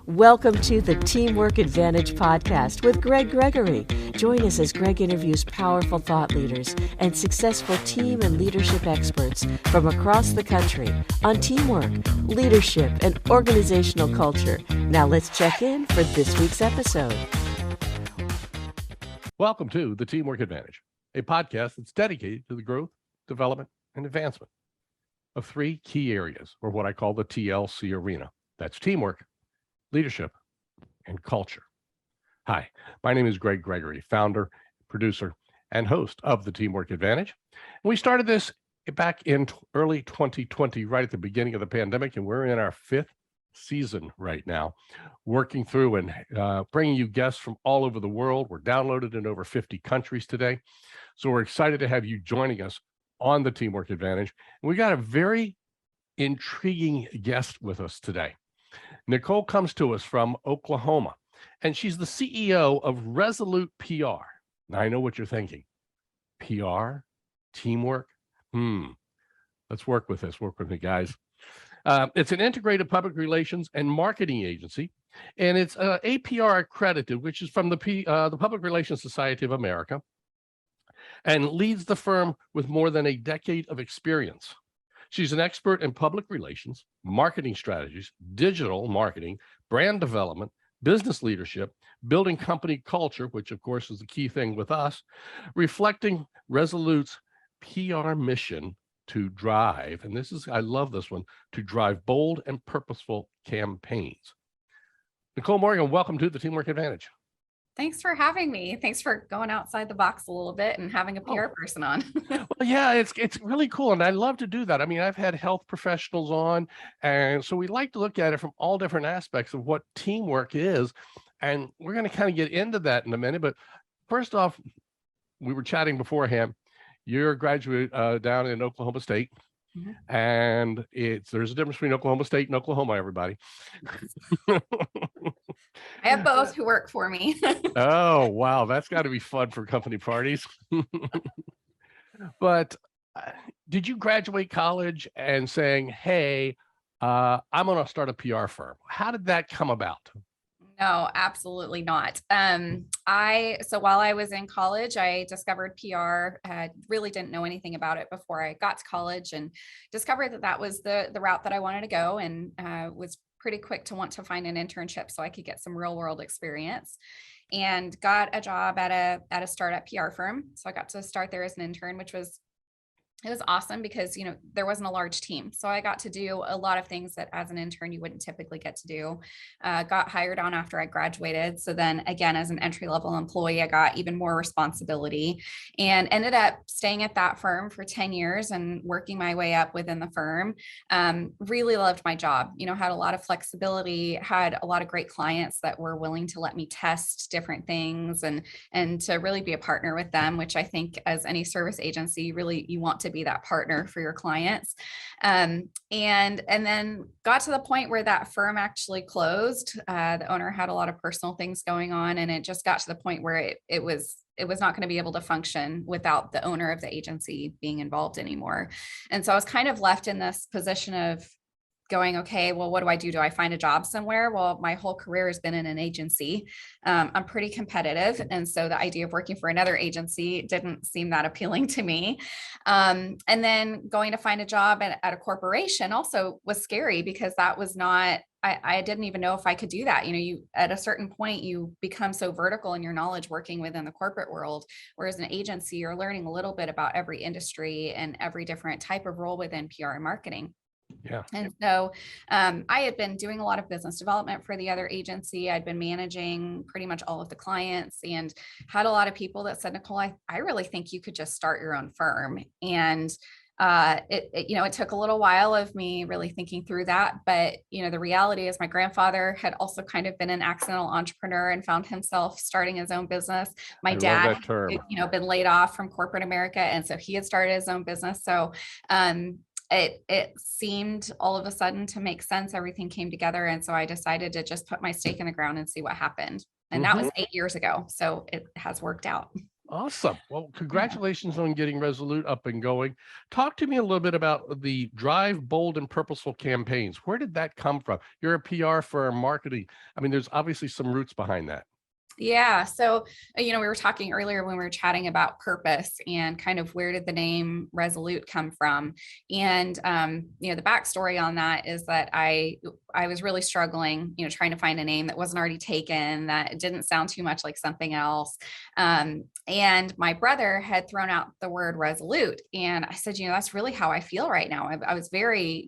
Welcome to the Teamwork Advantage podcast with Greg Gregory. Join us as Greg interviews powerful thought leaders and successful team and leadership experts from across the country on teamwork, leadership, and organizational culture. Now let's check in for this week's episode. Welcome to the Teamwork Advantage, a podcast that's dedicated to the growth, development, and advancement of three key areas, or what I call the TLC Arena. That's teamwork, leadership, and culture. Hi, my name is Greg Gregory, founder, producer, and host of the Teamwork Advantage. And we started this back in early 2020, right at the beginning of the pandemic, and we're in our fifth season right now, working through and bringing you guests from all over the world. We're downloaded in over 50 countries today. So we're excited to have you joining us on the Teamwork Advantage. And we got a very intriguing guest with us today. Nicole comes to us from Oklahoma, and she's the CEO of Resolute PR. Now, I know what you're thinking. PR? Teamwork? Let's work with this. Work with me, guys. It's an integrated public relations and marketing agency, and it's APR accredited, which is from the Public Relations Society of America, and leads the firm with more than a decade of experience. She's an expert in public relations, marketing strategies, digital marketing, brand development, business leadership, building company culture, which of course is the key thing with us, reflecting Resolute's PR mission to drive, and I love this one, to drive bold and purposeful campaigns. Nicole Morgan, welcome to the Teamwork Advantage. Thanks for having me. Thanks for going outside the box a little bit and having a PR person on. Well, yeah, it's really cool. And I love to do that. I mean, I've had health professionals on, and so we like to look at it from all different aspects of what teamwork is. And we're going to kind of get into that in a minute. But first off, we were chatting beforehand. You're a graduate down in Oklahoma State. Mm-hmm. And there's a difference between Oklahoma State and Oklahoma, everybody. I have both who work for me. Oh, wow. That's got to be fun for company parties. But did you graduate college and saying, hey, I'm going to start a PR firm? How did that come about? No, absolutely not. So while I was in college, I discovered PR. I really didn't know anything about it before I got to college, and discovered that was the route that I wanted to go, and was pretty quick to want to find an internship so I could get some real world experience, and got a job at a startup PR firm. So I got to start there as an intern, it was awesome because, there wasn't a large team. So I got to do a lot of things that as an intern, you wouldn't typically get to do. Got hired on after I graduated. So then again, as an entry-level employee, I got even more responsibility and ended up staying at that firm for 10 years and working my way up within the firm. Really loved my job, had a lot of flexibility, had a lot of great clients that were willing to let me test different things and to really be a partner with them, which I think as any service agency, really you want to be that partner for your clients. And then got to the point where that firm actually closed. The owner had a lot of personal things going on, and it just got to the point where it was not going to be able to function without the owner of the agency being involved anymore. And so I was kind of left in this position of going, okay, well, what do I do? Do I find a job somewhere? Well, my whole career has been in an agency. I'm pretty competitive. And so the idea of working for another agency didn't seem that appealing to me. And then going to find a job at a corporation also was scary because that was not, I didn't even know if I could do that. You at a certain point, you become so vertical in your knowledge working within the corporate world, whereas an agency, you're learning a little bit about every industry and every different type of role within PR and marketing. Yeah. And so I had been doing a lot of business development for the other agency. I'd been managing pretty much all of the clients and had a lot of people that said, Nicole, I really think you could just start your own firm. And it took a little while of me really thinking through that. But, the reality is my grandfather had also kind of been an accidental entrepreneur and found himself starting his own business. My dad, been laid off from corporate America. And so he had started his own business. So, it seemed all of a sudden to make sense. Everything came together. And so I decided to just put my stake in the ground and see what happened. And that was 8 years ago. So it has worked out. Awesome. Well, congratulations on getting Resolute up and going. Talk to me a little bit about the Drive Bold and Purposeful campaigns. Where did that come from? You're a PR firm, marketing. I mean, there's obviously some roots behind that. Yeah. So, we were talking earlier when we were chatting about purpose and kind of where did the name Resolute come from? And, the backstory on that is that I was really struggling, trying to find a name that wasn't already taken, that didn't sound too much like something else. And my brother had thrown out the word Resolute. And I said, that's really how I feel right now. I was very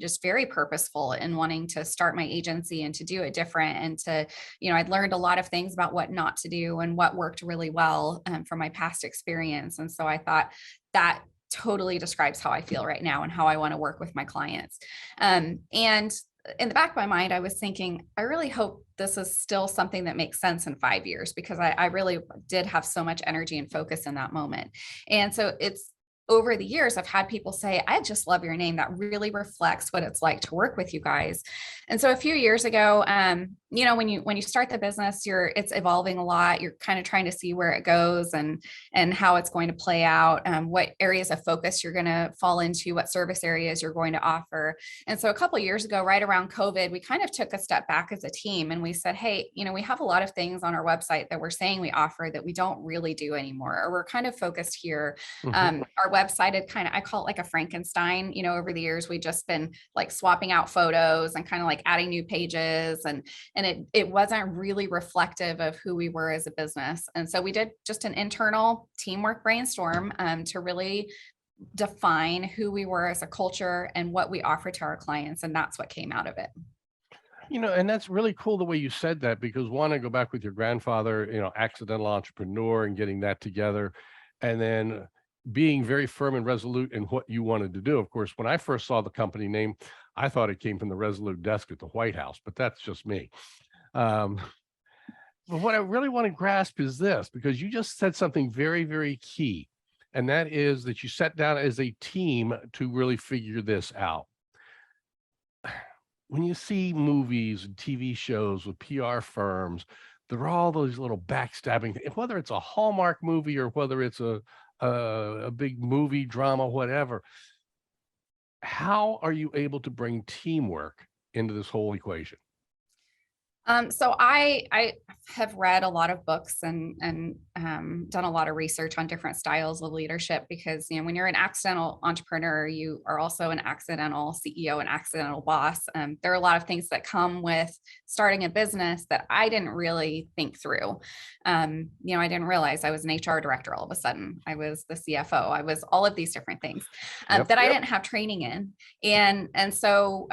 purposeful in wanting to start my agency and to do it different. And to, I'd learned a lot of things about what not to do and what worked really well from my past experience. And so I thought that totally describes how I feel right now and how I want to work with my clients. And in the back of my mind, I was thinking, I really hope this is still something that makes sense in 5 years, because I really did have so much energy and focus in that moment. And so it's over the years, I've had people say, I just love your name. That really reflects what it's like to work with you guys. And so a few years ago, when you start the business, it's evolving a lot. You're kind of trying to see where it goes and how it's going to play out, what areas of focus you're going to fall into, what service areas you're going to offer. And so a couple of years ago, right around COVID, we kind of took a step back as a team and we said, hey, we have a lot of things on our website that we're saying we offer that we don't really do anymore, or we're kind of focused here. Our website had I call it like a Frankenstein. Over the years, we've just been like swapping out photos and kind of like adding new pages, and it wasn't really reflective of who we were as a business. And so we did just an internal teamwork brainstorm to really define who we were as a culture and what we offer to our clients. And that's what came out of it. And that's really cool the way you said that, because one, I go back with your grandfather, accidental entrepreneur, and getting that together, and then being very firm and resolute in what you wanted to do. Of course, when I first saw the company name, I thought it came from the Resolute desk at the White House, but that's just me. But what I really want to grasp is this, because you just said something very, very key, and that is that you sat down as a team to really figure this out. When you see movies and TV shows with PR firms, there are all those little backstabbing, whether it's a Hallmark movie or whether it's a big movie, drama, whatever. How are you able to bring teamwork into this whole equation? So I have read a lot of books and done a lot of research on different styles of leadership, because when you're an accidental entrepreneur, you are also an accidental CEO, an accidental boss. There are a lot of things that come with starting a business that I didn't really think through. I didn't realize I was an HR director all of a sudden. I was the CFO. I was all of these different things that I didn't have training in, and so.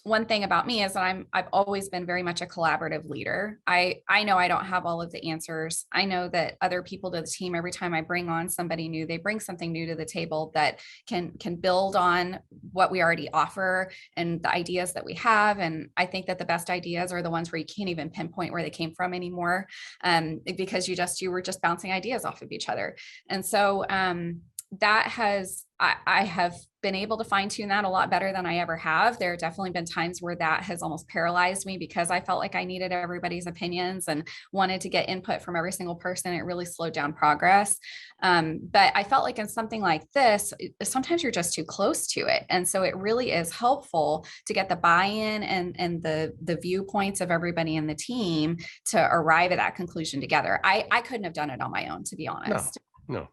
One thing about me is that I've always been very much a collaborative leader. I know I don't have all of the answers. I know that other people to the team, every time I bring on somebody new, they bring something new to the table that can build on what we already offer and the ideas that we have. And I think that the best ideas are the ones where you can't even pinpoint where they came from anymore, because you were just bouncing ideas off of each other. And so I have been able to fine tune that a lot better than I ever have. There have definitely been times where that has almost paralyzed me, because I felt like I needed everybody's opinions and wanted to get input from every single person. It really slowed down progress. But I felt like in something like this, sometimes you're just too close to it. And so it really is helpful to get the buy-in and the viewpoints of everybody in the team to arrive at that conclusion together. I couldn't have done it on my own, to be honest. No.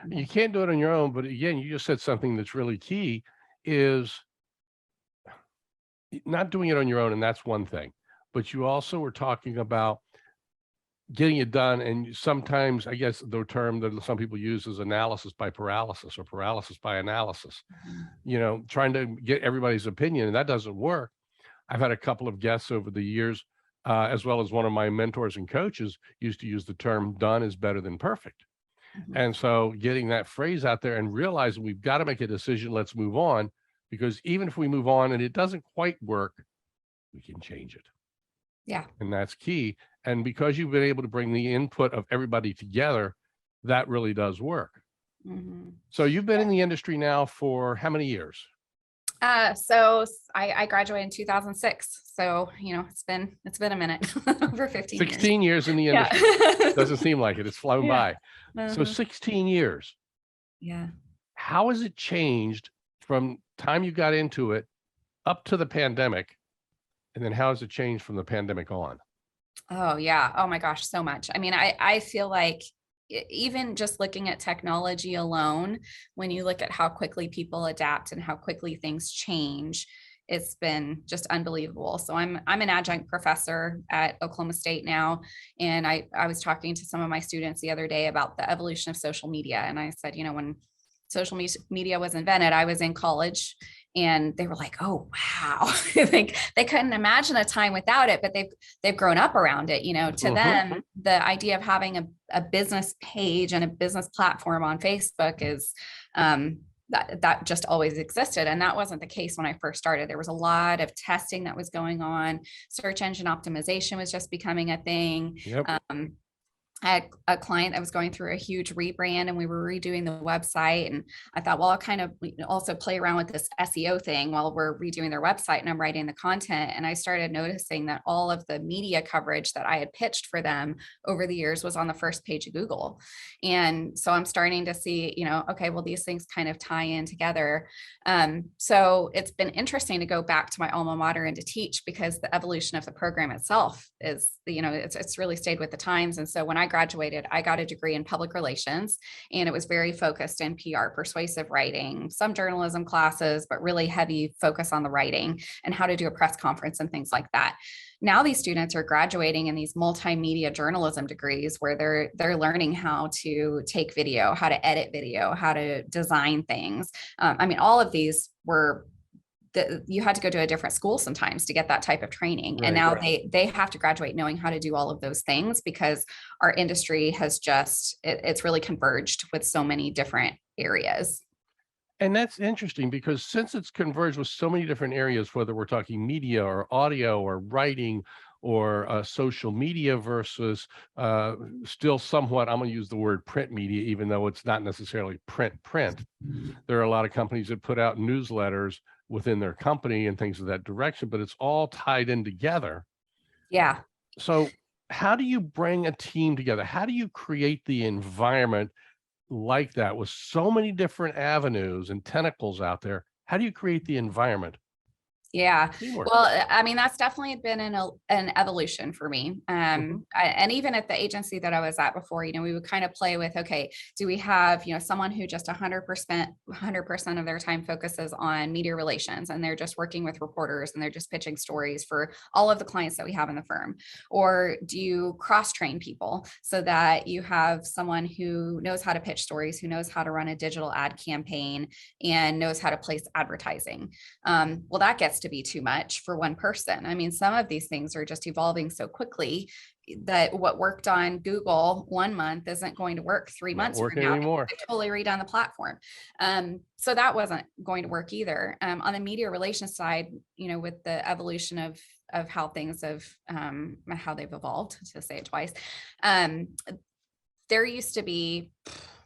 You can't do it on your own, but again, you just said something that's really key, is not doing it on your own, and that's one thing. But you also were talking about getting it done, and sometimes, I guess the term that some people use is analysis by paralysis or paralysis by analysis. Trying to get everybody's opinion, and that doesn't work. I've had a couple of guests over the years, as well as one of my mentors and coaches used to use the term "done is better than perfect." And so getting that phrase out there and realizing we've got to make a decision, let's move on, because even if we move on and it doesn't quite work, we can change it. Yeah. And that's key. And because you've been able to bring the input of everybody together, that really does work. So you've been in the industry now for how many years? I graduated in 2006. So, it's been a minute, over 15 years. 16 years in the industry. Yeah. Doesn't seem like it. It's flown Yeah. by. So 16 years. Yeah. How has it changed from time you got into it up to the pandemic? And then how has it changed from the pandemic on? Oh yeah. Oh my gosh, so much. I mean, I feel like even just looking at technology alone, when you look at how quickly people adapt and how quickly things change, it's been just unbelievable. So I'm an adjunct professor at Oklahoma State now, and I was talking to some of my students the other day about the evolution of social media, and I said, when social media was invented, I was in college, and they were like, "Oh wow!" Like they couldn't imagine a time without it, but they've grown up around it. To them, the idea of having a business page and a business platform on Facebook is that just always existed, and that wasn't the case when I first started. There was a lot of testing that was going on. Search engine optimization was just becoming a thing. Yep. I had a client that was going through a huge rebrand, and we were redoing the website. And I thought, well, I'll kind of also play around with this SEO thing while we're redoing their website and I'm writing the content. And I started noticing that all of the media coverage that I had pitched for them over the years was on the first page of Google. And so I'm starting to see, okay, well, these things kind of tie in together. So it's been interesting to go back to my alma mater and to teach, because the evolution of the program itself is, it's really stayed with the times. And so when I graduated, I got a degree in public relations, and it was very focused in PR, persuasive writing, some journalism classes, but really heavy focus on the writing and how to do a press conference and things like that. Now these students are graduating in these multimedia journalism degrees where they're learning how to take video, how to edit video, how to design things. I mean, all of these were you had to go to a different school sometimes to get that type of training. Right, and now right. they have to graduate knowing how to do all of those things, because our industry has it's really converged with so many different areas. And that's interesting, because since it's converged with so many different areas, whether we're talking media or audio or writing or social media versus still somewhat, I'm going to use the word print media, even though it's not necessarily print. There are a lot of companies that put out newsletters within their company and things of that direction, but it's all tied in together. Yeah. So how do you bring a team together? How do you create the environment like that with so many different avenues and tentacles out there? How do you create the environment? Yeah. Teamwork. Well, I mean, that's definitely been an evolution for me. And even at the agency that I was at before, we would kind of play with, okay, do we have, someone who just 100% of their time focuses on media relations, and they're just working with reporters and they're just pitching stories for all of the clients that we have in the firm? Or do you cross-train people so that you have someone who knows how to pitch stories, who knows how to run a digital ad campaign, and knows how to place advertising? Well, that gets to be too much for one person. I mean, some of these things are just evolving so quickly that what worked on Google 1 month isn't going to work 3 months from now Anymore. They've totally redone the platform. So that wasn't going to work either. On the media relations side, with the evolution of how things have how they've evolved, to say it twice, there used to be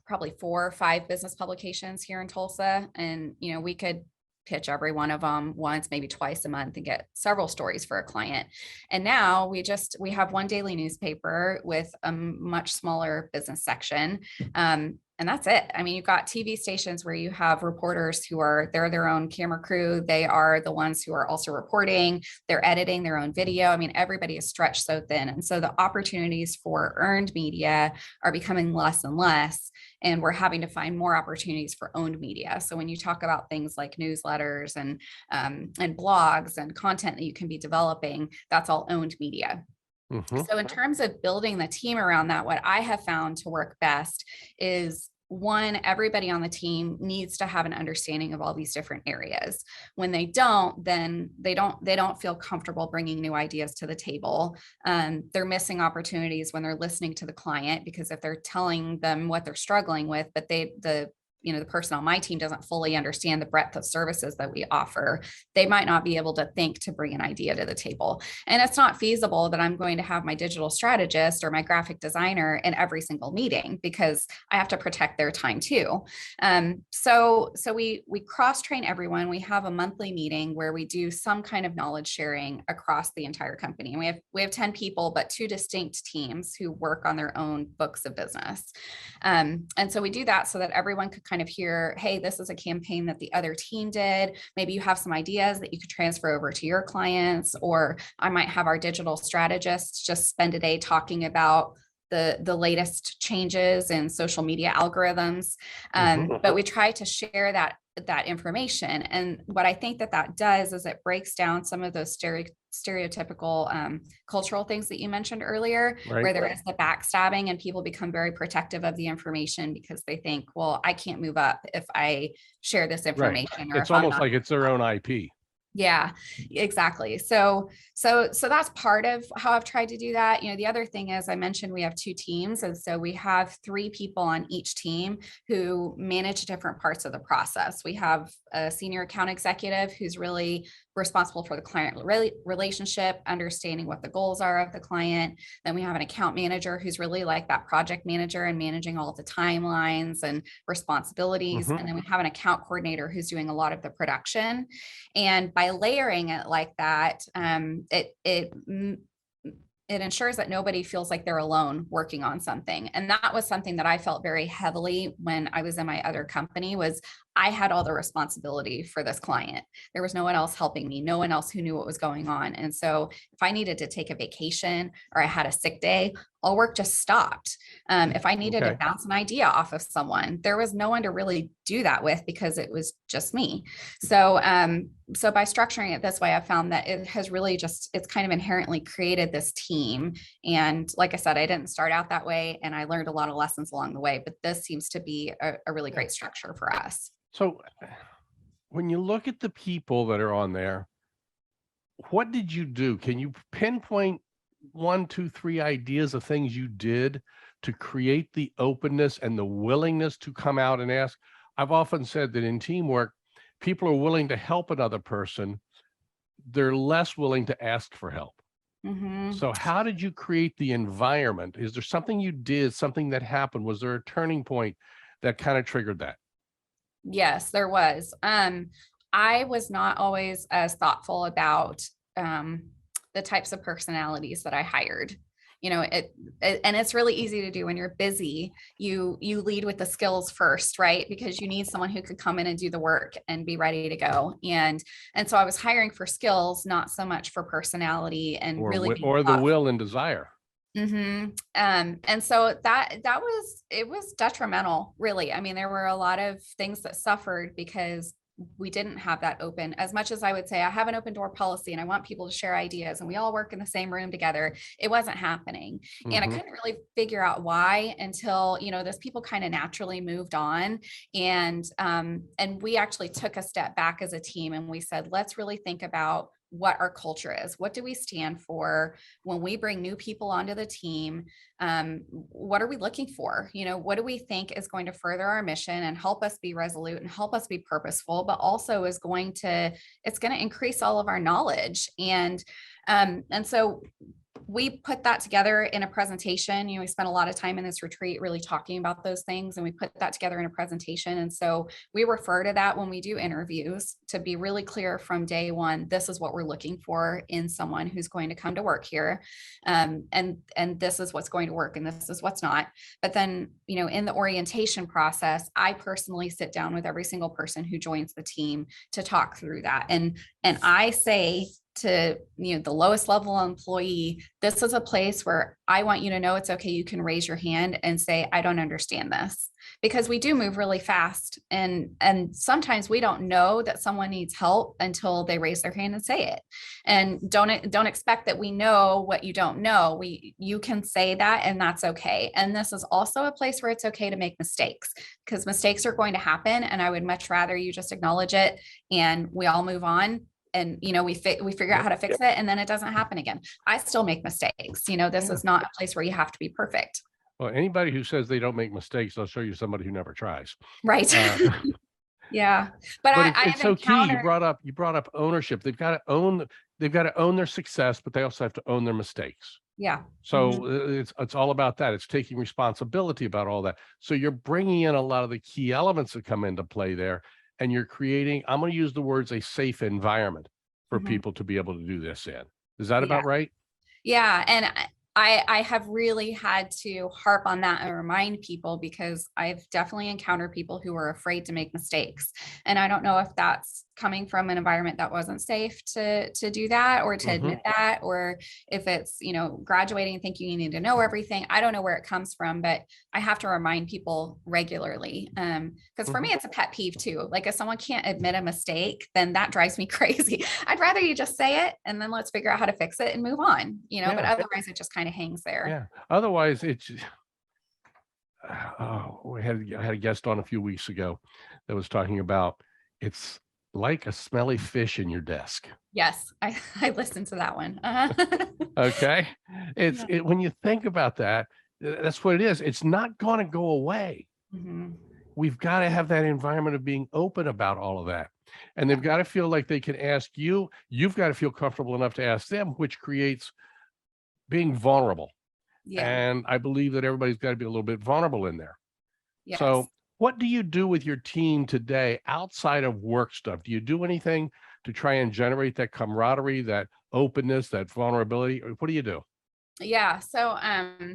probably 4 or 5 business publications here in Tulsa, and we could pitch every one of them once, maybe twice a month, and get several stories for a client. And now we have one daily newspaper with a much smaller business section. And that's it. I mean, you've got TV stations where you have reporters they're their own camera crew. They are the ones who are also reporting. They're editing their own video. I mean, everybody is stretched so thin. And so the opportunities for earned media are becoming less and less. And we're having to find more opportunities for owned media. So when you talk about things like newsletters and blogs and content that you can be developing, that's all owned media. So in terms of building the team around that, what I have found to work best is, one, everybody on the team needs to have an understanding of all these different areas. When they don't, then they don't feel comfortable bringing new ideas to the table. They're missing opportunities when they're listening to the client, because if they're telling them what they're struggling with, but the the person on my team doesn't fully understand the breadth of services that we offer, they might not be able to think to bring an idea to the table. And it's not feasible that I'm going to have my digital strategist or my graphic designer in every single meeting, because I have to protect their time too. So we cross train everyone. We have a monthly meeting where we do some kind of knowledge sharing across the entire company. And we have 10 people, but 2 distinct teams who work on their own books of business. And so we do that so that everyone could kind of hear, hey, this is a campaign that the other team did. Maybe you have some ideas that you could transfer over to your clients, or I might have our digital strategists just spend a day talking about the latest changes in social media algorithms. But we try to share that information. And what I think that does is it breaks down some of those stereotypical cultural things that you mentioned earlier, Right. where there is the backstabbing and people become very protective of the information because they think, well, I can't move up if I share this information. Or It's almost like it's their own IP. Yeah, exactly. So that's part of how I've tried to do that. The other thing is, I mentioned we have 2 teams. And so we have 3 people on each team who manage different parts of the process. We have a senior account executive who's really responsible for the client relationship, understanding what the goals are of the client. Then we have an account manager who's really like that project manager and managing all of the timelines and responsibilities. And then we have an account coordinator who's doing a lot of the production. And by layering it like that, it ensures that nobody feels like they're alone working on something. And that was something that I felt very heavily when I was in my other company, was I had all the responsibility for this client. There was no one else helping me, no one else who knew what was going on. And so if I needed to take a vacation or I had a sick day, all work just stopped. If I needed to bounce an idea off of someone, there was no one to really do that with because it was just me. So by structuring it this way, I found that it has really it's kind of inherently created this team. And like I said, I didn't start out that way, and I learned a lot of lessons along the way, but this seems to be a really great structure for us. So when you look at the people that are on there, what did you do? Can you pinpoint 1, 2, 3 ideas of things you did to create the openness and the willingness to come out and ask? I've often said that in teamwork, people are willing to help another person. They're less willing to ask for help. So how did you create the environment? Is there something you did, something that happened? Was there a turning point that kind of triggered that? Yes, there was. I was not always as thoughtful about the types of personalities that I hired. And it's really easy to do when you're busy. You lead with the skills first, right? Because you need someone who could come in and do the work and be ready to go. And so I was hiring for skills, not so much for personality and really the will and desire. And so it was detrimental, really. I mean, there were a lot of things that suffered because we didn't have that open. As much as I would say I have an open door policy and I want people to share ideas and we all work in the same room together, it wasn't happening. And I couldn't really figure out why until, those people kind of naturally moved on. And we actually took a step back as a team and we said, let's really think about what our culture is. What do we stand for when we bring new people onto the team? What are we looking for? What do we think is going to further our mission and help us be resolute and help us be purposeful, but also it's going to increase all of our knowledge. And so we put that together in a presentation. We spent a lot of time in this retreat really talking about those things, and we put that together in a presentation. And so we refer to that when we do interviews to be really clear from day one, this is what we're looking for in someone who's going to come to work here. And this is what's going to work and this is what's not. But then, in the orientation process, I personally sit down with every single person who joins the team to talk through that. And I say to the lowest level employee, this is a place where I want you to know it's okay. You can raise your hand and say, I don't understand this, because we do move really fast. And sometimes we don't know that someone needs help until they raise their hand and say it. And don't expect that we know what you don't know. You can say that, and that's okay. And this is also a place where it's okay to make mistakes, because mistakes are going to happen. And I would much rather you just acknowledge it and we all move on. And, we figure out how to fix it, and then it doesn't happen again. I still make mistakes. This is not a place where you have to be perfect. Well, anybody who says they don't make mistakes, I'll show you somebody who never tries. Right. Yeah. But But I it's have so key. You encountered, brought up ownership. They've got to own their success, but they also have to own their mistakes. yeah. So it's all about that. It's taking responsibility about all that. So you're bringing in a lot of the key elements that come into play there, and you're creating, I'm going to use the words, a safe environment for Mhm. people to be able to do this in. Is that Yeah. about right? Yeah. And I have really had to harp on that and remind people, because I've definitely encountered people who are afraid to make mistakes. And I don't know if that's coming from an environment that wasn't safe to do that, or to admit that, or if it's, graduating and thinking you need to know everything. I don't know where it comes from, but I have to remind people regularly. Because for me, it's a pet peeve too. Like, if someone can't admit a mistake, then that drives me crazy. I'd rather you just say it, and then let's figure out how to fix it and move on, but Yeah. otherwise it just kind of hangs there. Yeah. Otherwise, it's, I had a guest on a few weeks ago that was talking about, it's like a smelly fish in your desk. Yes, I listened to that one. Uh-huh. Okay. Yeah. When you think about that, that's what it is. It's not going to go away. Mhm. We've got to have that environment of being open about all of that. And Yeah. they've got to feel like they can ask you. You've got to feel comfortable enough to ask them, which creates being vulnerable. Yeah. And I believe that everybody's got to be a little bit vulnerable in there. Yes. So what do you do with your team today outside of work stuff? Do you do anything to try and generate that camaraderie, that openness, that vulnerability? Or what do you do? Yeah. So I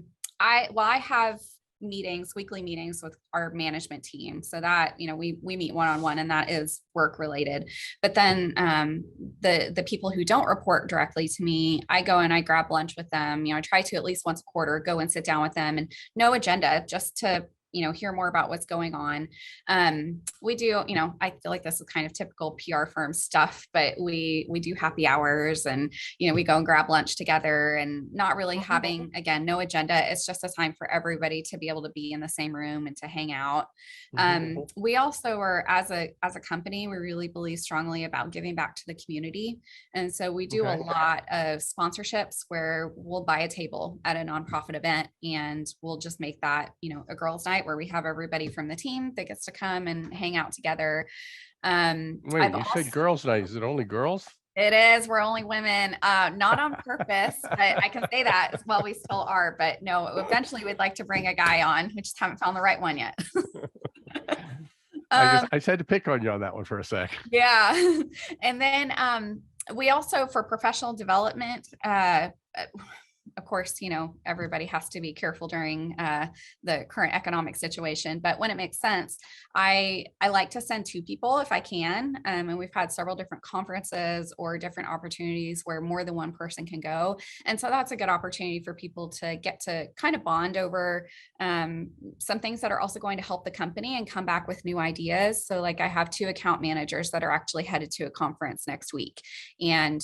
have weekly meetings with our management team. So that, we meet one-on-one, and that is work related. But then the people who don't report directly to me, I go and I grab lunch with them. I try to at least once a quarter go and sit down with them, and no agenda, just to hear more about what's going on. We do, I feel like this is kind of typical PR firm stuff, but we do happy hours, and we go and grab lunch together, and not really having, again, no agenda. It's just a time for everybody to be able to be in the same room and to hang out. We also are, as a company, we really believe strongly about giving back to the community. And so we do a lot of sponsorships where we'll buy a table at a nonprofit event, and we'll just make that, a girls' night where we have everybody from the team that gets to come and hang out together. Wait, you said girls' night. Is it only girls? It is. We're only women, not on purpose, but I can say that. Well, we still are, but no, eventually we'd like to bring a guy on. We just haven't found the right one yet. I just had to pick on you on that one for a sec. Yeah. And then we also, for professional development, of course, everybody has to be careful during the current economic situation. But when it makes sense, I like to send two people if I can. And we've had several different conferences or different opportunities where more than one person can go. And so that's a good opportunity for people to get to kind of bond over some things that are also going to help the company and come back with new ideas. So like, I have two account managers that are actually headed to a conference next week. And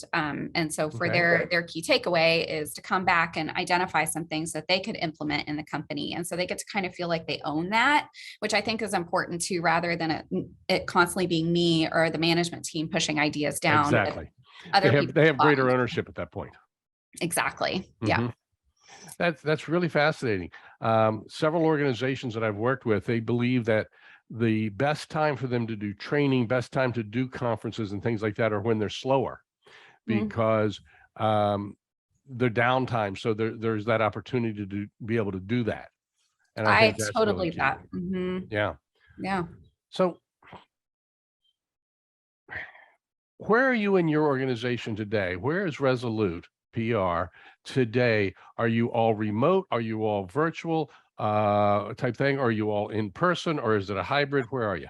so for their key takeaway is to come back and identify some things that they could implement in the company. And so they get to kind of feel like they own that, which I think is important too, rather than it constantly being me or the management team pushing ideas down. Exactly. Other They have greater ownership at that point. Exactly. Yeah. That's really fascinating. Several organizations that I've worked with, they believe that the best time for them to do training, best time to do conferences and things like that are when they're slower, because their downtime. So there's that opportunity to be able to do that. And I think that's totally really that. Yeah. Yeah. So where are you in your organization today? Where is Resolute PR today? Are you all remote? Are you all virtual type thing? Are you all in person, or is it a hybrid? Where are you?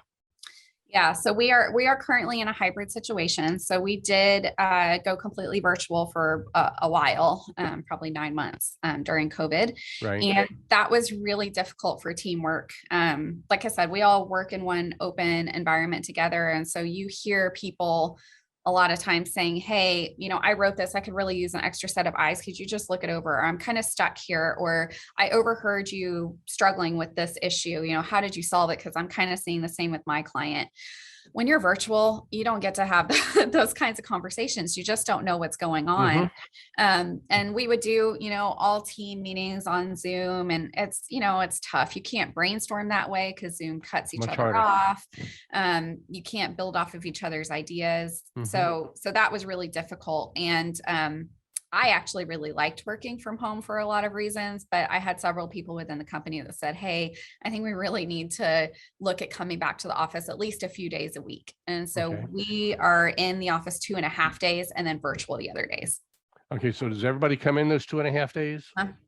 Yeah, so we are currently in a hybrid situation. So we did go completely virtual for a while, probably 9 months during COVID. Right. And that was really difficult for teamwork. Like I said, we all work in one open environment together. And so you hear people a lot of times saying, hey, I wrote this, I could really use an extra set of eyes. Could you just look it over? Or I'm kind of stuck here. Or I overheard you struggling with this issue. How did you solve it? Because I'm kind of seeing the same with my client. When you're virtual, you don't get to have those kinds of conversations. You just don't know what's going on. And we would do, all team meetings on Zoom, and it's tough. You can't brainstorm that way because Zoom cuts each Much other harder. off. You can't build off of each other's ideas. So that was really difficult. And, I actually really liked working from home for a lot of reasons, but I had several people within the company that said, hey, I think we really need to look at coming back to the office at least a few days a week. And so we are in the office 2.5 days and then virtual the other days. Okay. So does everybody come in those 2.5 days?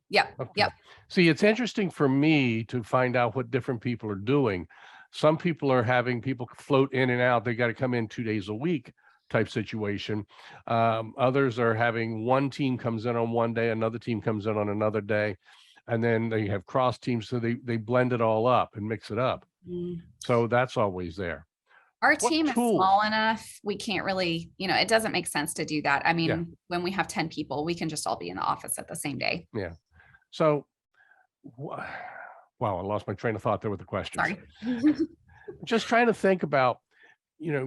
Yep. Okay. Yep. See, it's interesting for me to find out what different people are doing. Some people are having people float in and out. They got to come in 2 days a week type situation. Others are having one team comes in on one day, another team comes in on another day, and then they have cross teams. So they blend it all up and mix it up. So that's always there. Our team is small enough. We can't really, it doesn't make sense to do that. I mean, when we have 10 people, we can just all be in the office at the same day. Yeah. So, wow, I lost my train of thought there with the questions. Sorry. Just trying to think about,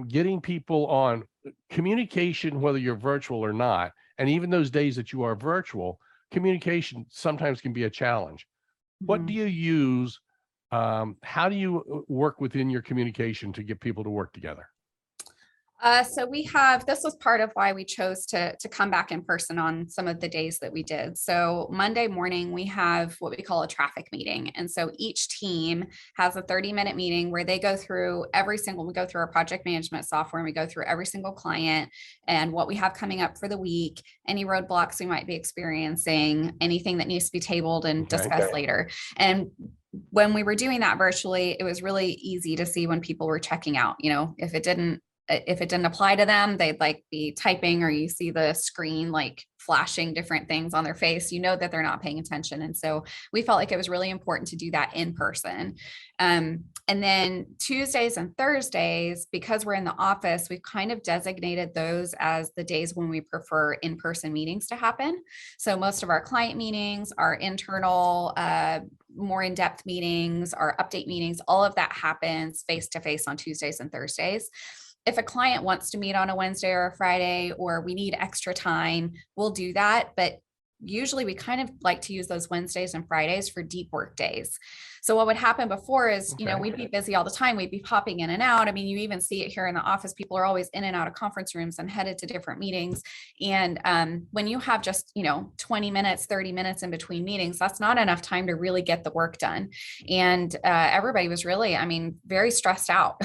getting people on communication, whether you're virtual or not. And even those days that you are virtual, communication sometimes can be a challenge. What do you use? How do you work within your communication to get people to work together? So this was part of why we chose to come back in person on some of the days that we did. So Monday morning, we have what we call a traffic meeting. And so each team has a 30-minute meeting where they go through we go through our project management software, and we go through every single client and what we have coming up for the week, any roadblocks we might be experiencing, anything that needs to be tabled and discussed later. And when we were doing that virtually, it was really easy to see when people were checking out. If it didn't apply to them, they'd be typing, or you see the screen flashing different things on their face, that they're not paying attention. And so we felt like it was really important to do that in person. And then Tuesdays and Thursdays, because we're in the office, we've kind of designated those as the days when we prefer in-person meetings to happen. So most of our client meetings, our internal, more in-depth meetings, our update meetings, all of that happens face-to-face on Tuesdays and Thursdays. If a client wants to meet on a Wednesday or a Friday, or we need extra time, we'll do that. But usually we kind of like to use those Wednesdays and Fridays for deep work days. So what would happen before is, we'd be busy all the time. We'd be popping in and out. I mean, you even see it here in the office. People are always in and out of conference rooms and headed to different meetings. And when you have just, 20 minutes, 30 minutes in between meetings, that's not enough time to really get the work done. And everybody was really, very stressed out.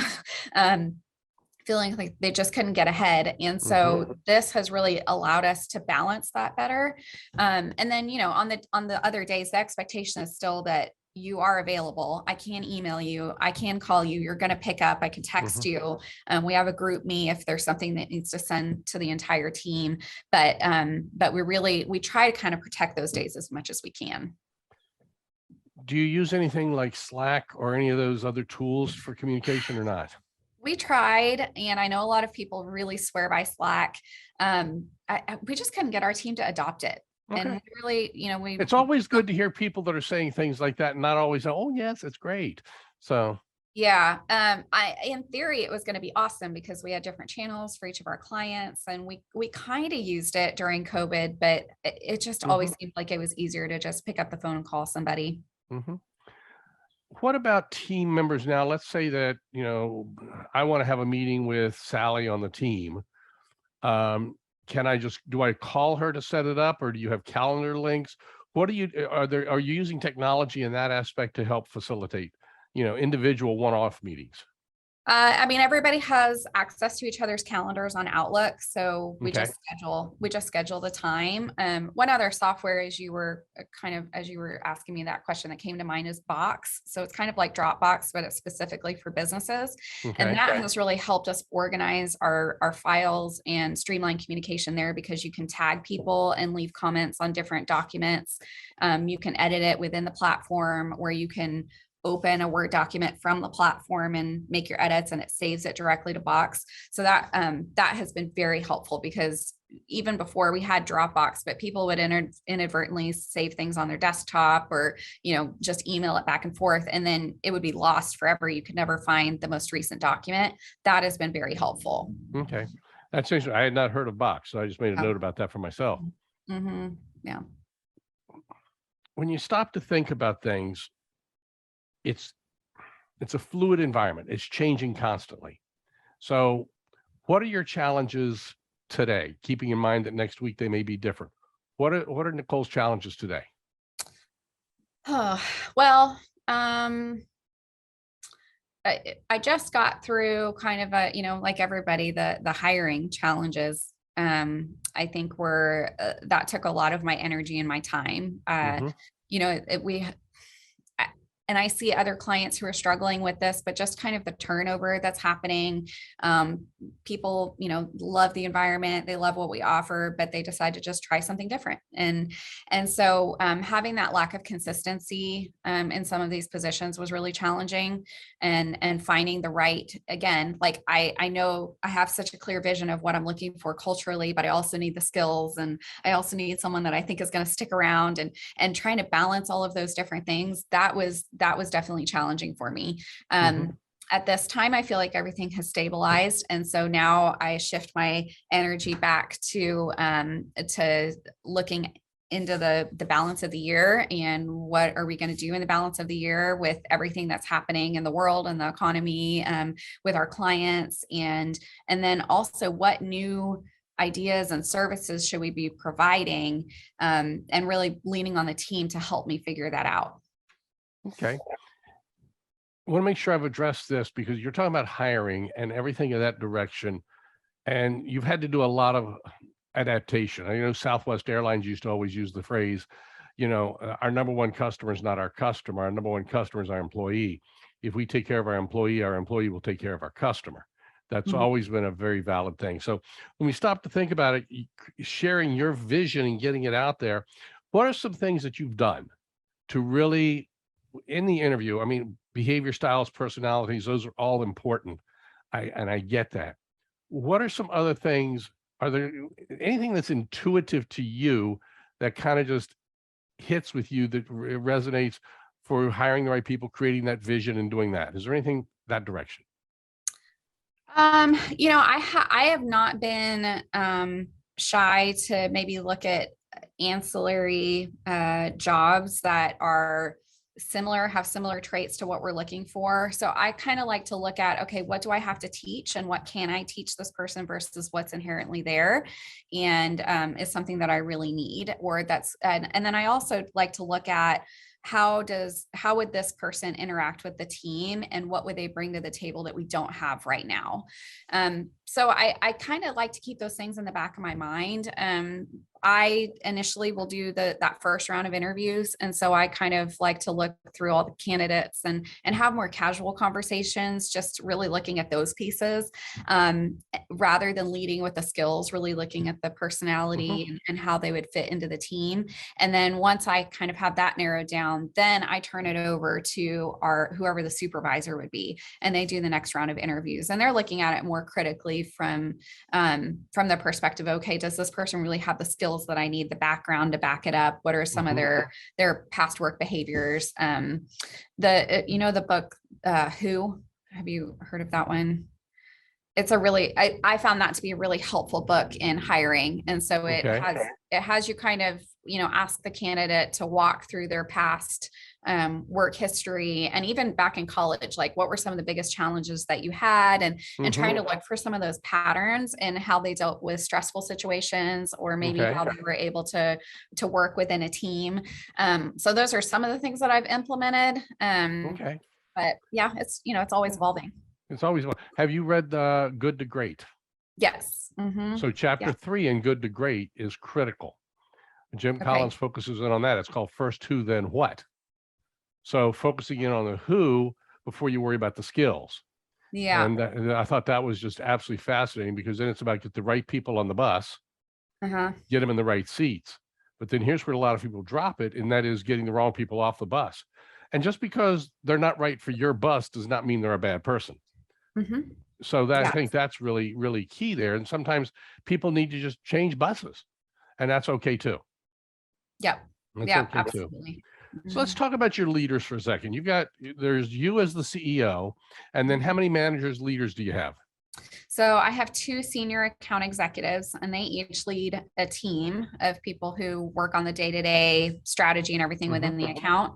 Feeling like they just couldn't get ahead. And so this has really allowed us to balance that better. And then, on the other days, the expectation is still that you are available. I can email you. I can call you. You're going to pick up. I can text you. We have a group me if there's something that needs to send to the entire team. But we try to kind of protect those days as much as we can. Do you use anything like Slack or any of those other tools for communication or not? We tried, and I know a lot of people really swear by Slack. We just couldn't get our team to adopt it. And really, it's always good to hear people that are saying things like that and not always, oh yes, it's great. So yeah, in theory, it was going to be awesome because we had different channels for each of our clients, and we kind of used it during COVID, but it just always seemed like it was easier to just pick up the phone and call somebody. What about team members now? Let's say that, I want to have a meeting with Sally on the team. Do I call her to set it up, or do you have calendar links? Are you using technology in that aspect to help facilitate, individual one-off meetings? Everybody has access to each other's calendars on Outlook. So we just schedule the time. One other software, as you were asking me that question, that came to mind is Box. So it's kind of like Dropbox, but it's specifically for businesses. And that has really helped us organize our files and streamline communication there, because you can tag people and leave comments on different documents. You can edit it within the platform, where you can open a Word document from the platform and make your edits, and it saves it directly to Box. So that has been very helpful, because even before we had Dropbox, but people would inadvertently save things on their desktop or, just email it back and forth, and then it would be lost forever. You could never find the most recent document. That has been very helpful. Okay. That's interesting. I had not heard of Box, so I just made a note about that for myself. Mm-hmm. Yeah. When you stop to think about things, it's a fluid environment. It's changing constantly. So what are your challenges today, keeping in mind that next week they may be different? What are Nicole's challenges today? Oh, well, I just got through kind of like everybody, the hiring challenges. I think that took a lot of my energy and my time. And I see other clients who are struggling with this, but just kind of the turnover that's happening. People, love the environment, they love what we offer, but they decide to just try something different. And so having that lack of consistency in some of these positions was really challenging, and finding the right, again, like I know I have such a clear vision of what I'm looking for culturally, but I also need the skills, and I also need someone that I think is going to stick around, and trying to balance all of those different things. That was definitely challenging for me. At this time, I feel like everything has stabilized. And so now I shift my energy back to looking into the balance of the year, and what are we going to do in the balance of the year with everything that's happening in the world and the economy, with our clients, and then also what new ideas and services should we be providing, and really leaning on the team to help me figure that out. Okay. I want to make sure I've addressed this, because you're talking about hiring and everything in that direction, and you've had to do a lot of adaptation. I know Southwest Airlines used to always use the phrase, our number one customer is not our customer. Our number one customer is our employee. If we take care of our employee will take care of our customer. That's always been a very valid thing. So when we stop to think about it, sharing your vision and getting it out there, what are some things that you've done to really, in the interview, I mean, behavior styles, personalities, those are all important. I get that. What are some other things? Are there anything that's intuitive to you that kind of just hits with you, that resonates for hiring the right people, creating that vision and doing that? Is there anything that direction? I have not been shy to maybe look at ancillary jobs that are have similar traits to what we're looking for. So I kind of like to look at, okay, what do I have to teach, and what can I teach this person versus what's inherently there and is something that I really need, or that's, and then I also like to look at how would this person interact with the team, and what would they bring to the table that we don't have right now. So I kind of like to keep those things in the back of my mind. I initially will do that first round of interviews. And so I kind of like to look through all the candidates and have more casual conversations, just really looking at those pieces, rather than leading with the skills, really looking at the personality and how they would fit into the team. And then once I kind of have that narrowed down, then I turn it over to whoever the supervisor would be, and they do the next round of interviews. And they're looking at it more critically from the perspective, okay, does this person really have the skills that I need, the background to back it up? What are some of their past work behaviors? The book, Who, have you heard of that one? It's I found that to be a really helpful book in hiring. And so it has you kind of, ask the candidate to walk through their past work history, and even back in college, like what were some of the biggest challenges that you had, and trying to look for some of those patterns and how they dealt with stressful situations, or maybe how they were able to work within a team. So those are some of the things that I've implemented. But yeah, it's always evolving. It's always. Have you read Good to Great? Yes. So chapter 3 in Good to Great is critical. Jim Collins focuses in on that. It's called First Who, Then What. So focusing in on the who before you worry about the skills. Yeah. And I thought that was just absolutely fascinating, because then it's about get the right people on the bus, get them in the right seats. But then here's where a lot of people drop it, and that is getting the wrong people off the bus. And just because they're not right for your bus does not mean they're a bad person. Mhm. So that I Yeah. think that's really, really key there. And sometimes people need to just change buses, and that's okay too. Yep. That's Yeah, okay too. absolutely. So let's Mhm. talk about your leaders for a second. There's you as the CEO, and then how many managers, leaders do you have? So I have two senior account executives, and they each lead a team of people who work on the day-to-day strategy and everything within the account.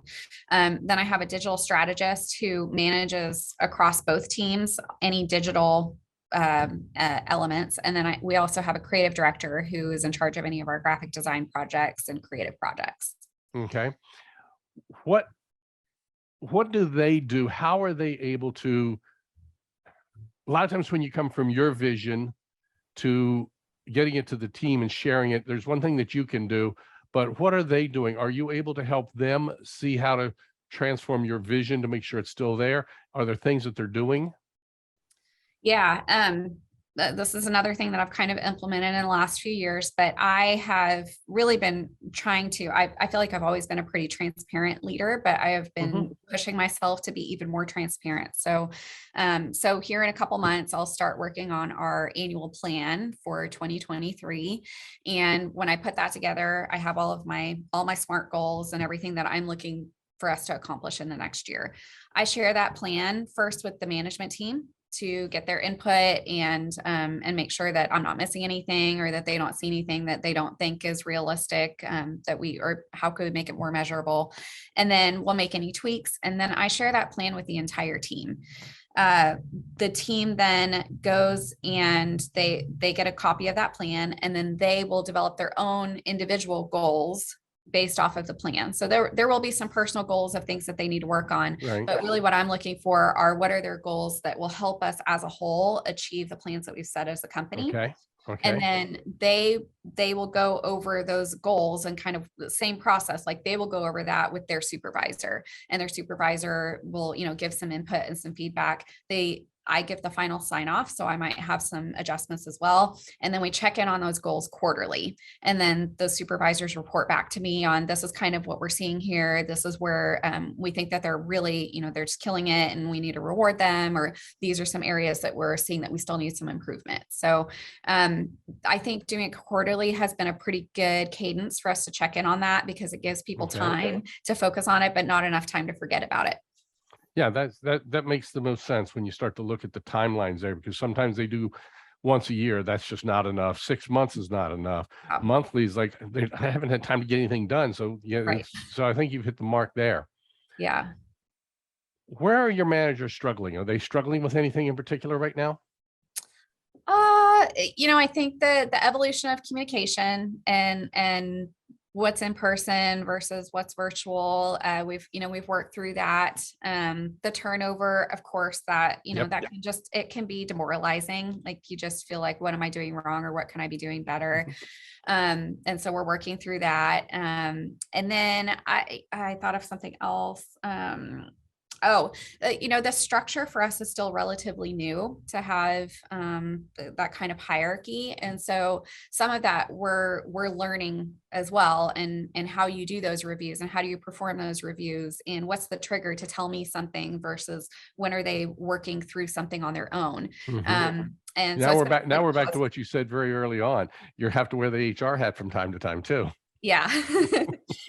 Then I have a digital strategist who manages across both teams any digital elements. And then we also have a creative director who is in charge of any of our graphic design projects and creative projects. Okay. What do they do? How are they able to, a lot of times when you come from your vision to getting it to the team and sharing it, there's one thing that you can do, but what are they doing? Are you able to help them see how to transform your vision to make sure it's still there? Are there things that they're doing? Yeah. This is another thing that I've kind of implemented in the last few years, but I have really been trying to, I feel like I've always been a pretty transparent leader, but I have been pushing myself to be even more transparent. So, so here in a couple months, I'll start working on our annual plan for 2023. And when I put that together, I have all my SMART goals and everything that I'm looking for us to accomplish in the next year. I share that plan first with the management team to get their input and make sure that I'm not missing anything or that they don't see anything that they don't think is realistic, or how could we make it more measurable. And then we'll make any tweaks. And then I share that plan with the entire team. The team then goes and they get a copy of that plan, and then they will develop their own individual goals based off of the plan. So there will be some personal goals of things that they need to work on, Right. but really what I'm looking for are what are their goals that will help us as a whole achieve the plans that we've set as a company. Okay. And then they will go over those goals and kind of the same process. Like they will go over that with their supervisor, and their supervisor will, give some input and some feedback. I give the final sign off. So I might have some adjustments as well. And then we check in on those goals quarterly. And then the supervisors report back to me on, this is kind of what we're seeing here. This is where we think that they're really, they're just killing it and we need to reward them, or these are some areas that we're seeing that we still need some improvement. So I think doing it quarterly has been a pretty good cadence for us to check in on that, because it gives people time to focus on it, but not enough time to forget about it. Yeah, that makes the most sense when you start to look at the timelines there, because sometimes they do once a year. That's just not enough. 6 months is not enough. Monthly is like I haven't had time to get anything done. So yeah, Right. so I think you've hit the mark there. Yeah. Where are your managers struggling? Are they struggling with anything in particular right now? I think the evolution of communication and what's in person versus what's virtual. We've worked through that. The turnover, of course, that it can be demoralizing. Like you just feel like, what am I doing wrong, or what can I be doing better? And so we're working through that. And then I thought of something else. The structure for us is still relatively new to have that kind of hierarchy. And so some of that we're learning as well, and how you do those reviews and how do you perform those reviews, and what's the trigger to tell me something versus when are they working through something on their own. And now so we're back. Now we're back to what you said very early on. You have to wear the HR hat from time to time too. Yeah.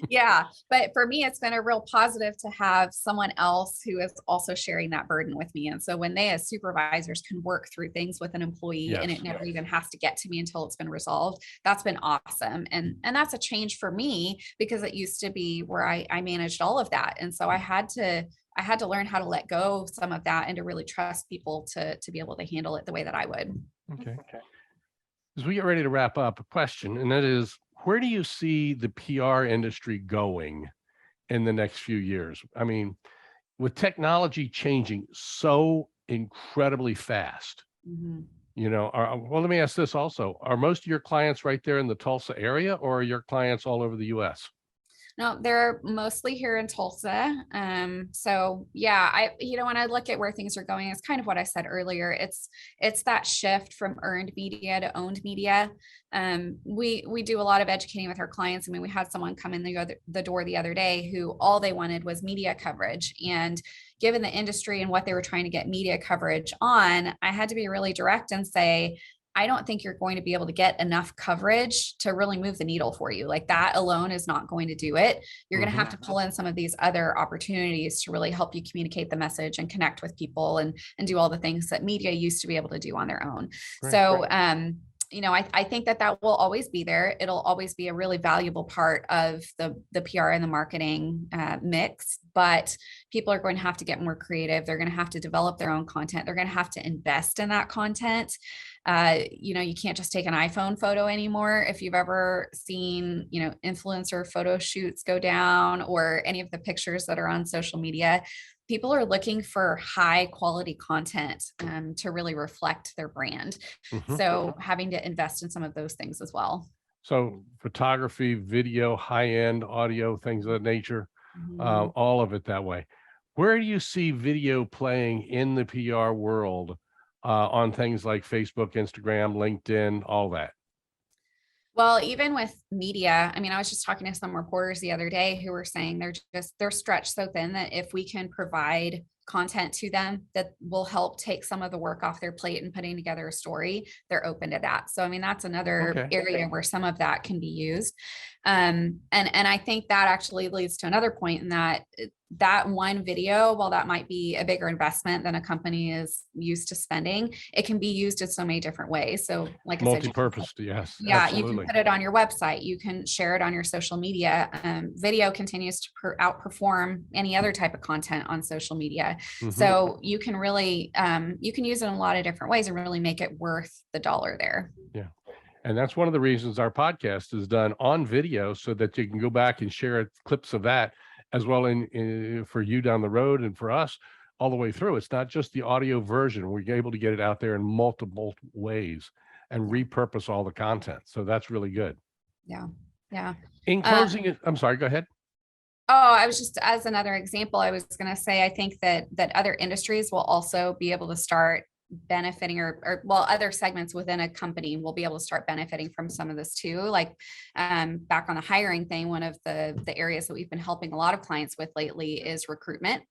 Yeah. But for me, it's been a real positive to have someone else who is also sharing that burden with me. And so when they as supervisors can work through things with an employee and it never even has to get to me until it's been resolved, that's been awesome. And that's a change for me, because it used to be where I managed all of that. And so I had to learn how to let go of some of that and to really trust people to be able to handle it the way that I would. Okay. As we get ready to wrap up, a question, and that is, where do you see the PR industry going in the next few years? I mean, with technology changing so incredibly fast, well, let me ask this also. Are most of your clients right there in the Tulsa area, or are your clients all over the US? No, they're mostly here in Tulsa. So yeah, when I look at where things are going, it's kind of what I said earlier. It's that shift from earned media to owned media. We do a lot of educating with our clients. I mean, we had someone come in the door the other day who all they wanted was media coverage. And given the industry and what they were trying to get media coverage on, I had to be really direct and say, I don't think you're going to be able to get enough coverage to really move the needle for you. Like that alone is not going to do it. You're going to have to pull in some of these other opportunities to really help you communicate the message and connect with people and do all the things that media used to be able to do on their own. Right. So, I think that will always be there. It'll always be a really valuable part of the PR and the marketing mix, but people are going to have to get more creative. They're going to have to develop their own content. They're going to have to invest in that content. You can't just take an iPhone photo anymore. If you've ever seen, influencer photo shoots go down or any of the pictures that are on social media, people are looking for high quality content to really reflect their brand. So having to invest in some of those things as well. So photography, video, high-end audio, things of that nature, all of it that way. Where do you see video playing in the PR world on things like Facebook, Instagram, LinkedIn, all that? Well, even with media, I mean, I was just talking to some reporters the other day who were saying they're stretched so thin that if we can provide content to them that will help take some of the work off their plate and putting together a story, they're open to that. So, I mean, that's another area where some of that can be used. And I think that actually leads to another point in that one video, while that might be a bigger investment than a company is used to spending, it can be used in so many different ways. So like multi-purpose, yes. Yeah, absolutely. You can put it on your website. You can share it on your social media. Video continues to outperform any other type of content on social media. So you can really, you can use it in a lot of different ways and really make it worth the dollar there. Yeah. And that's one of the reasons our podcast is done on video so that you can go back and share clips of that as well for you down the road and for us all the way through. It's not just the audio version. We're able to get it out there in multiple ways and repurpose all the content. So that's really good. Yeah. Yeah. In closing, I'm sorry, go ahead. Oh, I was just, as another example, I was going to say, I think that other industries will also be able to start benefiting or other segments within a company will be able to start benefiting from some of this too. Like back on the hiring thing, one of the areas that we've been helping a lot of clients with lately is recruitment.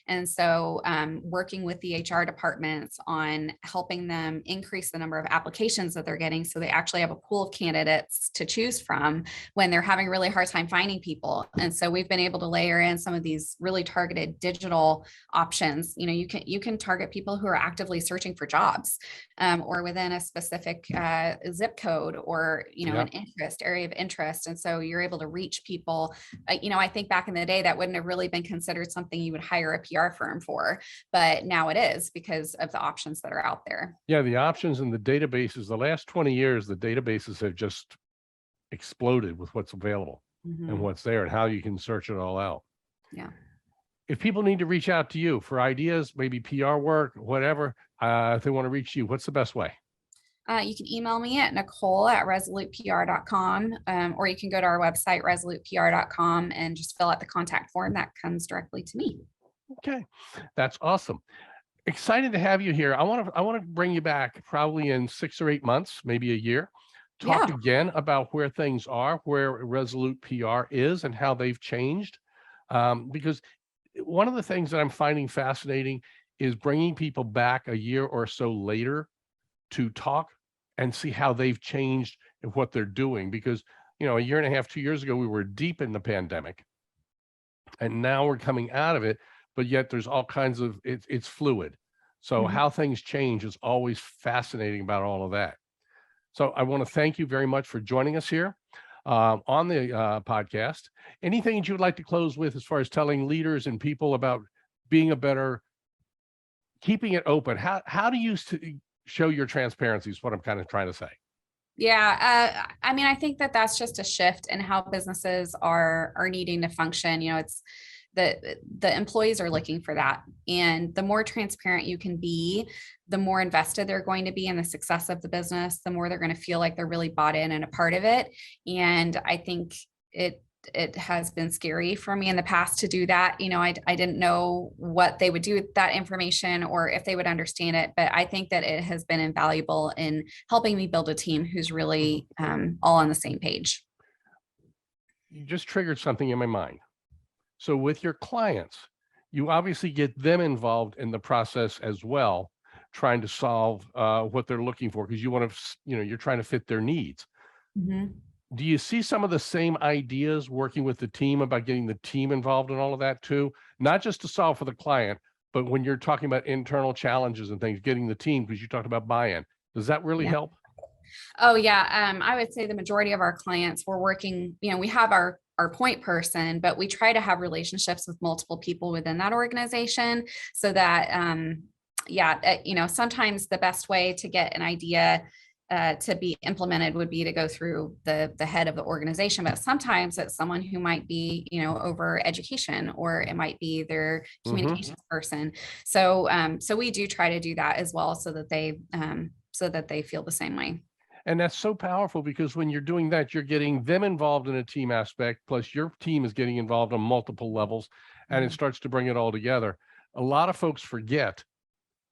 And so working with the HR departments on helping them increase the number of applications that they're getting so they actually have a pool of candidates to choose from when they're having a really hard time finding people. And so we've been able to layer in some of these really targeted digital options. You can target people who are actively searching for jobs or within a specific zip code or an area of interest, and so you're able to reach people. I think back in the day that wouldn't have really been considered something you would hire a PR firm for, but now it is because of the options that are out there. Yeah, the options and the databases. The last 20 years, the databases have just exploded with what's available and what's there and how you can search it all out. Yeah. If people need to reach out to you for ideas, maybe PR work, whatever, if they want to reach you, what's the best way? You can email me at nicole@resolutepr.com, or you can go to our website, resolutepr.com, and just fill out the contact form that comes directly to me. Okay, that's awesome. Excited to have you here. I want to bring you back probably in 6 or 8 months, maybe a year. Talk again about where things are, where Resolute PR is, and how they've changed. Because one of the things that I'm finding fascinating is bringing people back a year or so later to talk and see how they've changed and what they're doing. Because, a year and a half, 2 years ago, we were deep in the pandemic and now we're coming out of it, but yet there's all kinds of, it's fluid. So how things change is always fascinating about all of that. So I want to thank you very much for joining us here on the podcast. Anything that you would like to close with as far as telling leaders and people about being a better, keeping it open? How do you show your transparency is what I'm kind of trying to say. Yeah. I mean, I think that's just a shift in how businesses are needing to function. It's the employees are looking for that. And the more transparent you can be, the more invested they're going to be in the success of the business, the more they're going to feel like they're really bought in and a part of it. And I think it has been scary for me in the past to do that. I didn't know what they would do with that information or if they would understand it, but I think that it has been invaluable in helping me build a team who's really all on the same page. You just triggered something in my mind. So with your clients, you obviously get them involved in the process as well, trying to solve what they're looking for, because you want to, you're trying to fit their needs. Mm-hmm. Do you see some of the same ideas working with the team about getting the team involved in all of that too? Not just to solve for the client, but when you're talking about internal challenges and things, getting the team, because you talked about buy-in, does that really help? Oh yeah. I would say the majority of our clients we're working, we have our point person, but we try to have relationships with multiple people within that organization so that, sometimes the best way to get an idea to be implemented would be to go through the head of the organization, but sometimes it's someone who might be, over education, or it might be their communications person. So we do try to do that as well, so that they feel the same way. And that's so powerful, because when you're doing that, you're getting them involved in a team aspect, plus your team is getting involved on multiple levels, and it starts to bring it all together. A lot of folks forget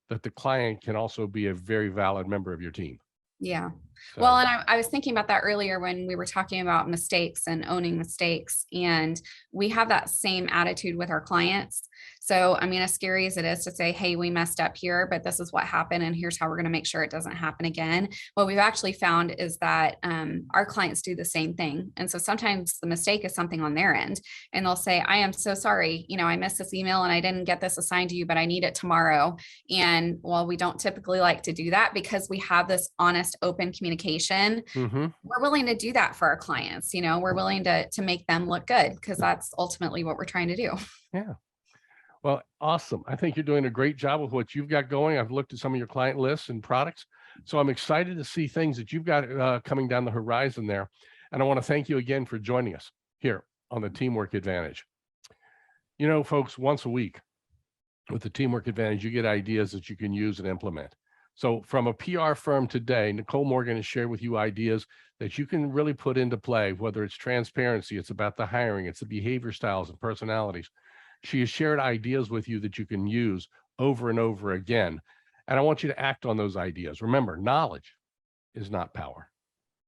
that the client can also be a very valid member of your team. Yeah. Well, and I was thinking about that earlier when we were talking about mistakes and owning mistakes, and we have that same attitude with our clients. So, as scary as it is to say, hey, we messed up here, but this is what happened, and here's how we're going to make sure it doesn't happen again. What we've actually found is that our clients do the same thing. And so sometimes the mistake is something on their end, and they'll say, I am so sorry, I missed this email and I didn't get this assigned to you, but I need it tomorrow. And while we don't typically like to do that, because we have this honest, open communication, we're willing to do that for our clients. We're willing to make them look good, because that's ultimately what we're trying to do. Yeah. Well, awesome. I think you're doing a great job with what you've got going. I've looked at some of your client lists and products, so I'm excited to see things that you've got coming down the horizon there. And I want to thank you again for joining us here on the Teamwork Advantage. Folks, once a week with the Teamwork Advantage, you get ideas that you can use and implement. So from a PR firm today, Nicole Morgan has shared with you ideas that you can really put into play, whether it's transparency, it's about the hiring, it's the behavior styles and personalities. She has shared ideas with you that you can use over and over again. And I want you to act on those ideas. Remember, knowledge is not power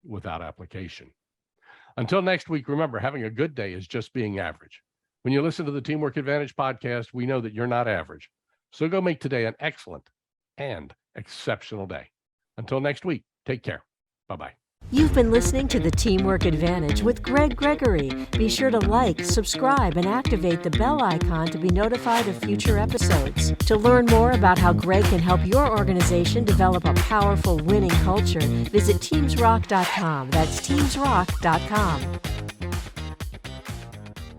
without application. Until next week, remember, having a good day is just being average. When you listen to the Teamwork Advantage podcast, we know that you're not average. So go make today an excellent and exceptional day. Until next week, take care. Bye-bye. You've been listening to the Teamwork Advantage with Greg Gregory. Be sure to like, subscribe, and activate the bell icon to be notified of future episodes. To learn more about how Greg can help your organization develop a powerful winning culture, visit TeamsRock.com. That's TeamsRock.com.